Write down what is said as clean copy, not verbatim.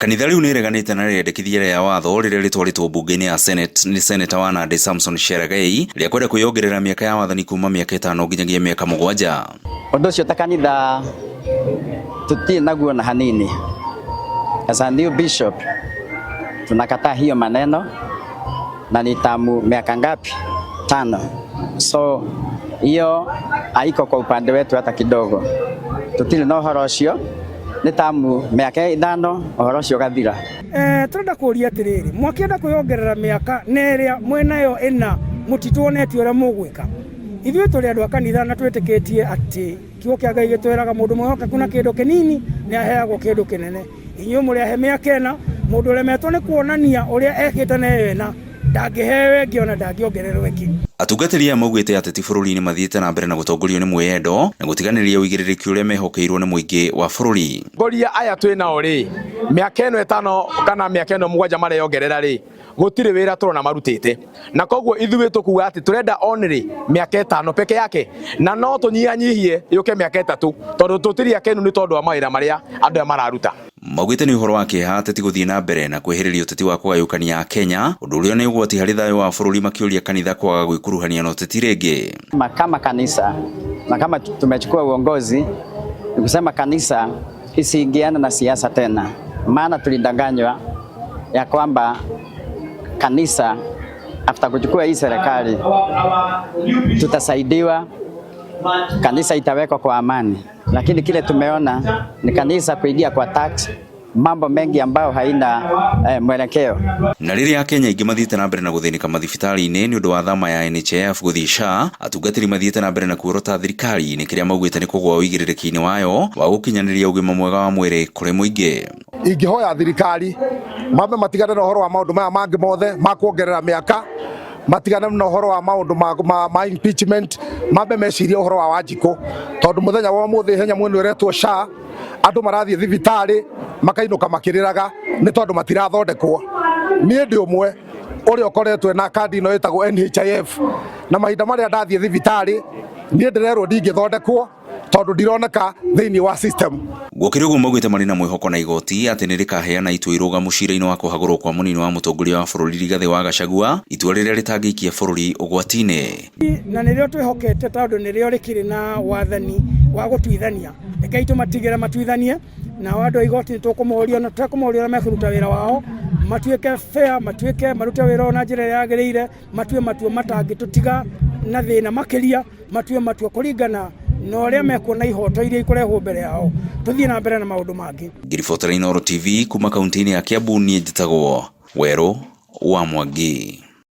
Kanitha riu ni reganite na riendekithia ya watho riria ritwaritwo bunge-ini ya Senate ni Senator wa Nandi Samson Cherargei ria kwenda kwiyongerera miaka ya wathani kuma miaka 5 nginyagia miaka 7. Undu ucio ta kanitha tutie naguo na hanini. As a new bishop tunakataa hiyo maneno na nitamu miaka ngapi? 5. So hiyo haiko kwa upande wetu hata kidogo. Tutile no horo ucio nitamu miaka 5 horo ucio gathira. Turenda kuria atiriri mwakienda kwiyongerera miaka neria mwenayo ena mutitwonetio ria mugwika. Ithuĩ tũrĩ andũ a kanitha na twĩtĩkĩtie atĩ kiugo kĩa Ngai gĩtwĩraga mũndũ mwĩhokeku na kĩndũ kĩnini nĩ aheagwo kĩndũ kĩnene. Inyuĩ mũrĩ ahe mĩaka 4, mũndũ ũremetwo nĩ kuonania ũrĩa ekĩte nayo ena ndangĩheo ĩngĩ ona ndangĩongererwo ĩngĩ. Atungatĩri maugĩte ateti bũrũri-inĩ mathiĩte na mbere na gũtongorio nĩ mwĩyendo na gũtiganĩria ũigĩrĩrĩki ũrĩa mehokeirwo nĩ mũingĩ wa bũrũri. Ngoria aya twĩnao rĩ mĩaka 5 kana mĩaka 7 mareyongerera rĩ gũtirĩ wĩra tũrona marutĩte na koguo ithuĩ tũkuga atĩ tũrenda only mĩaka 5 peke yake na no tũnyihanyihie yũke mĩaka 3 tondũ tũtiria kenu nĩ tondũ wa mawĩra marĩa andũ aya mararuta. Maugĩte nĩ ũhoro wa kĩeha ateti gũthiĩ na mbere na kwĩhĩrĩria ũteti wa kũgayũkania Kenya, ũndũ ũrĩa nĩ ũgwati harĩ thayũ wa bũrũri makĩũria kanitha kwaga gwĩkuruhania na ũteti rĩngĩ. Kama kanisa na kama tumechukua uongozi ni kusema kanisa isiingiane na siasa tena, maana tulidanganywa ya kwamba kanisa after kuchukua hii serikali tutasaidiwa, kanisa itawekwa kwa amani, lakini kile tumeona ni kanisa kuingia kwa tax, mambo mengi ambayo haina mwelekeo. Na rĩrĩa Kenya ingĩ mathiĩte na mbere na gũthĩnĩka mathibitarĩ-inĩ nĩ ũndũ wa thama ya NHIF gũthiĩ SHA, atungatĩri mathiĩte na mbere na kuorota thirikari nĩ kĩrĩa maugĩte nĩ kũgũa ũigĩrĩrĩki-inĩ wayo wa gũkinyanĩria ũgima mwega wa mwĩrĩ kũrĩ mũingĩ. Ingĩhoya thirikari mambe matigane na ũhoro wa maũndũ maya mangĩ mothe ma kuongerera mĩaka, matigane na ũhoro wa maũndũ ma impeachment, mambe mecirie ũhoro wa Wanjikũ tondũ mũthenya wa ũmũthĩ henya mwene ũretwo SHA andũ marathiĩ thibitarĩ makainũka makĩrĩraga nĩ tondũ matirathondekwo. Niĩ ndĩ ũmwe ũrĩa ũkoretwo na kandi ĩno ĩtagwo NHIF na mahinda marĩa ndathiĩ thibitarĩ niĩ ndĩrerwo ndingĩthondekwo tondũ ndironeka thĩinĩ wa system. Gũkĩrĩ ũguo maugĩte marĩ na mwĩhoko na igoti atĩ nĩ rĩkaheana itua irũgamu cira-inĩ wa kũhagũrwo kwa mũnini wa mũtongoria wa bũrũri Rigathĩ wa Gachagua, itua rĩrĩa rĩtangĩikia bũrũri ũgwati-inĩ. Na nĩrĩo twĩhokete tondũ nĩrĩo rĩkĩrĩ na wathani wa gũtuithania. Rekei tũmatigĩre matuithanie na andũ a igoti nĩ tũkũmoria na tũkũmoria ũrĩa mekũruta wĩra wao, matuĩke fair, matuĩke marute wĩra na njĩra ĩrĩa yagĩrĩire, matue matua matangĩtũtiga na thĩna makĩria, matue matua kũringana na ũrĩa mekuona ihoto iria ikorehwo mbere yao. Tũthiĩ na mbere na maũndũ mangĩ. Ngiribotera Inooro TV kuma kaunti-inĩ ya Kiambu, niĩ njĩtagwo Werũ wa Mwangi.